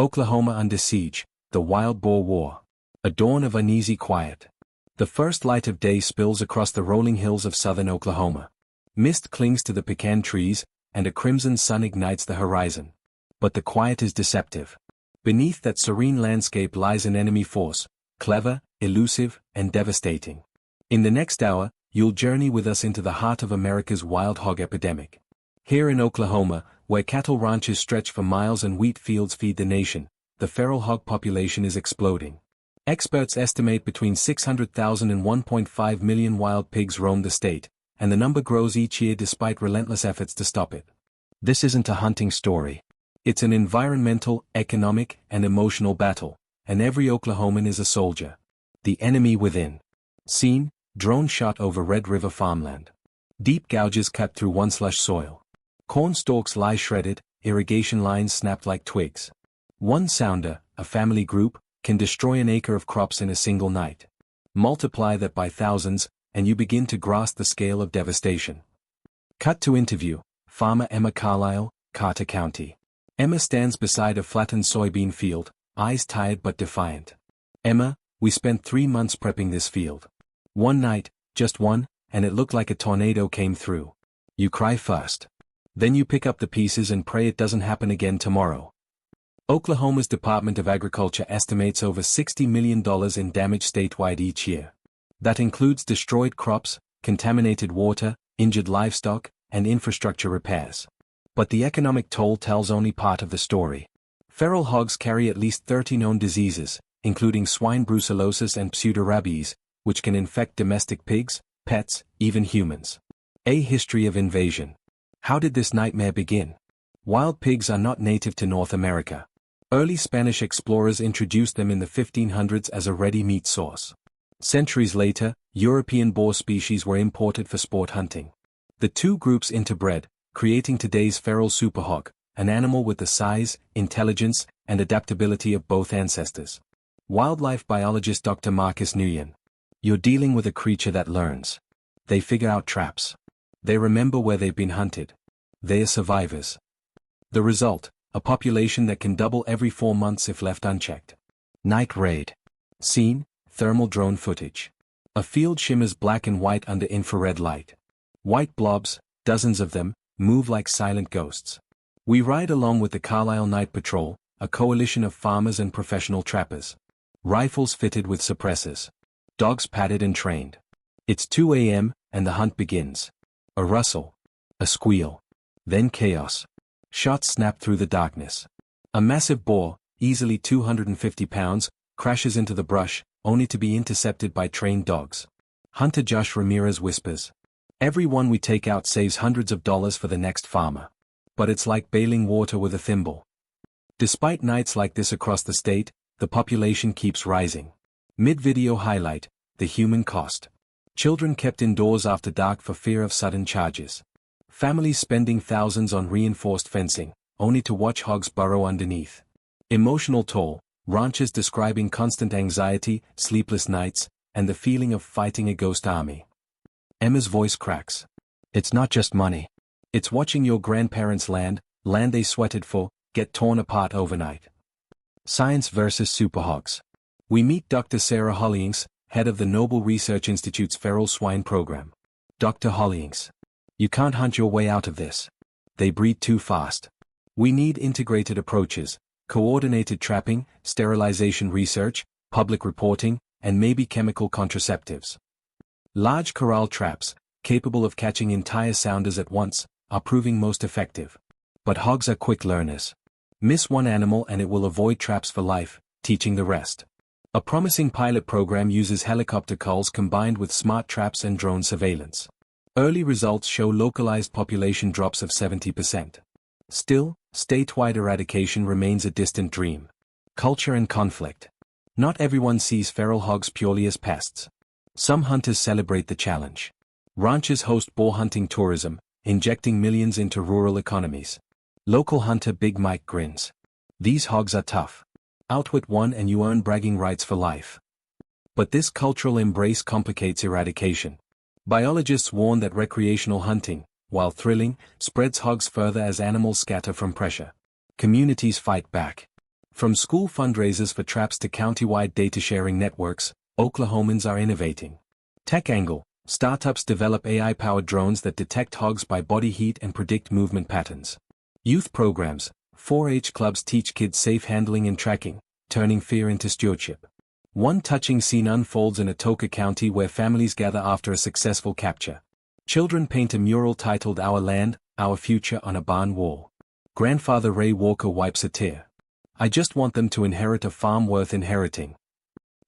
Oklahoma under siege, the wild boar war. A dawn of uneasy quiet. The first light of day spills across the rolling hills of southern Oklahoma. Mist clings to the pecan trees, and a crimson sun ignites the horizon. But the quiet is deceptive. Beneath that serene landscape lies an enemy force, clever, elusive, and devastating. In the next hour, you'll journey with us into the heart of America's wild hog epidemic. Here in Oklahoma, where cattle ranches stretch for miles and wheat fields feed the nation, the feral hog population is exploding. Experts estimate between 600,000 and 1.5 million wild pigs roam the state, and the number grows each year despite relentless efforts to stop it. This isn't a hunting story. It's an environmental, economic, and emotional battle, and every Oklahoman is a soldier. The enemy within. Scene, drone shot over Red River farmland. Deep gouges cut through once lush soil. Corn stalks lie shredded, irrigation lines snapped like twigs. One sounder, a family group, can destroy an acre of crops in a single night. Multiply that by thousands, and you begin to grasp the scale of devastation. Cut to interview, farmer Emma Carlisle, Carter County. Emma stands beside a flattened soybean field, eyes tired but defiant. Emma, we spent 3 months prepping this field. One night, just one, and it looked like a tornado came through. You cry first. Then you pick up the pieces and pray it doesn't happen again tomorrow. Oklahoma's Department of Agriculture estimates over $60 million in damage statewide each year. That includes destroyed crops, contaminated water, injured livestock, and infrastructure repairs. But the economic toll tells only part of the story. Feral hogs carry at least 30 known diseases, including swine brucellosis and pseudorabies, which can infect domestic pigs, pets, even humans. A history of invasion. How did this nightmare begin? Wild pigs are not native to North America. Early Spanish explorers introduced them in the 1500s as a ready meat source. Centuries later, European boar species were imported for sport hunting. The two groups interbred, creating today's feral superhog, an animal with the size, intelligence, and adaptability of both ancestors. Wildlife biologist Dr. Marcus Nguyen. You're dealing with a creature that learns. They figure out traps. They remember where they've been hunted. They are survivors. The result, a population that can double every 4 months if left unchecked. Night raid. Scene, thermal drone footage. A field shimmers black and white under infrared light. White blobs, dozens of them, move like silent ghosts. We ride along with the Carlisle Night Patrol, a coalition of farmers and professional trappers. Rifles fitted with suppressors. Dogs padded and trained. It's 2 a.m., and the hunt begins. A rustle. A squeal. Then chaos. Shots snap through the darkness. A massive boar, easily 250 pounds, crashes into the brush, only to be intercepted by trained dogs. Hunter Josh Ramirez whispers. Every one we take out saves hundreds of dollars for the next farmer. But it's like bailing water with a thimble. Despite nights like this across the state, the population keeps rising. Mid-video highlight, the human cost. Children kept indoors after dark for fear of sudden charges. Families spending thousands on reinforced fencing, only to watch hogs burrow underneath. Emotional toll, ranchers describing constant anxiety, sleepless nights, and the feeling of fighting a ghost army. Emma's voice cracks. It's not just money. It's watching your grandparents' land they sweated for, get torn apart overnight. Science versus superhogs. We meet Dr. Sarah Hollings, head of the Noble Research Institute's feral swine program. Dr. Hollings. You can't hunt your way out of this. They breed too fast. We need integrated approaches, coordinated trapping, sterilization research, public reporting, and maybe chemical contraceptives. Large corral traps, capable of catching entire sounders at once, are proving most effective. But hogs are quick learners. Miss one animal and it will avoid traps for life, teaching the rest. A promising pilot program uses helicopter calls combined with smart traps and drone surveillance. Early results show localized population drops of 70%. Still, statewide eradication remains a distant dream. Culture and conflict. Not everyone sees feral hogs purely as pests. Some hunters celebrate the challenge. Ranchers host boar hunting tourism, injecting millions into rural economies. Local hunter Big Mike grins. These hogs are tough. Outwit one and you earn bragging rights for life. But this cultural embrace complicates eradication. Biologists warn that recreational hunting, while thrilling, spreads hogs further as animals scatter from pressure. Communities fight back. From school fundraisers for traps to county-wide data-sharing networks, Oklahomans are innovating. Tech angle: startups develop AI-powered drones that detect hogs by body heat and predict movement patterns. Youth programs: 4-H clubs teach kids safe handling and tracking, turning fear into stewardship. One touching scene unfolds in Atoka County where families gather after a successful capture. Children paint a mural titled "Our Land, Our Future" on a barn wall. Grandfather Ray Walker wipes a tear. "I just want them to inherit a farm worth inheriting."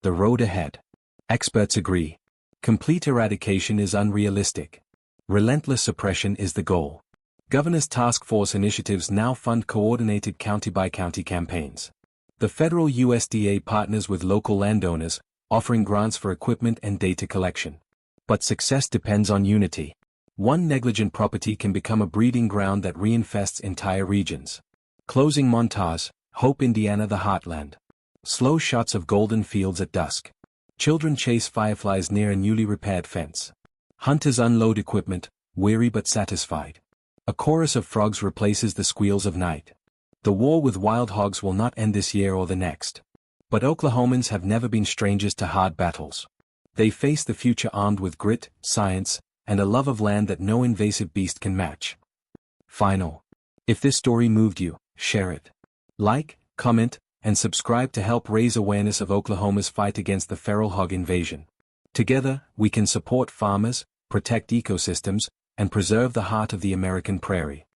The road ahead. Experts agree. Complete eradication is unrealistic. Relentless suppression is the goal. Governor's task force initiatives now fund coordinated county-by-county campaigns. The federal USDA partners with local landowners, offering grants for equipment and data collection. But success depends on unity. One negligent property can become a breeding ground that reinfests entire regions. Closing montage: Hope, Indiana, the heartland. Slow shots of golden fields at dusk. Children chase fireflies near a newly repaired fence. Hunters unload equipment, weary but satisfied. A chorus of frogs replaces the squeals of night. The war with wild hogs will not end this year or the next. But Oklahomans have never been strangers to hard battles. They face the future armed with grit, science, and a love of land that no invasive beast can match. Final. If this story moved you, share it. Like, comment, and subscribe to help raise awareness of Oklahoma's fight against the feral hog invasion. Together, we can support farmers, protect ecosystems, and preserve the heart of the American prairie.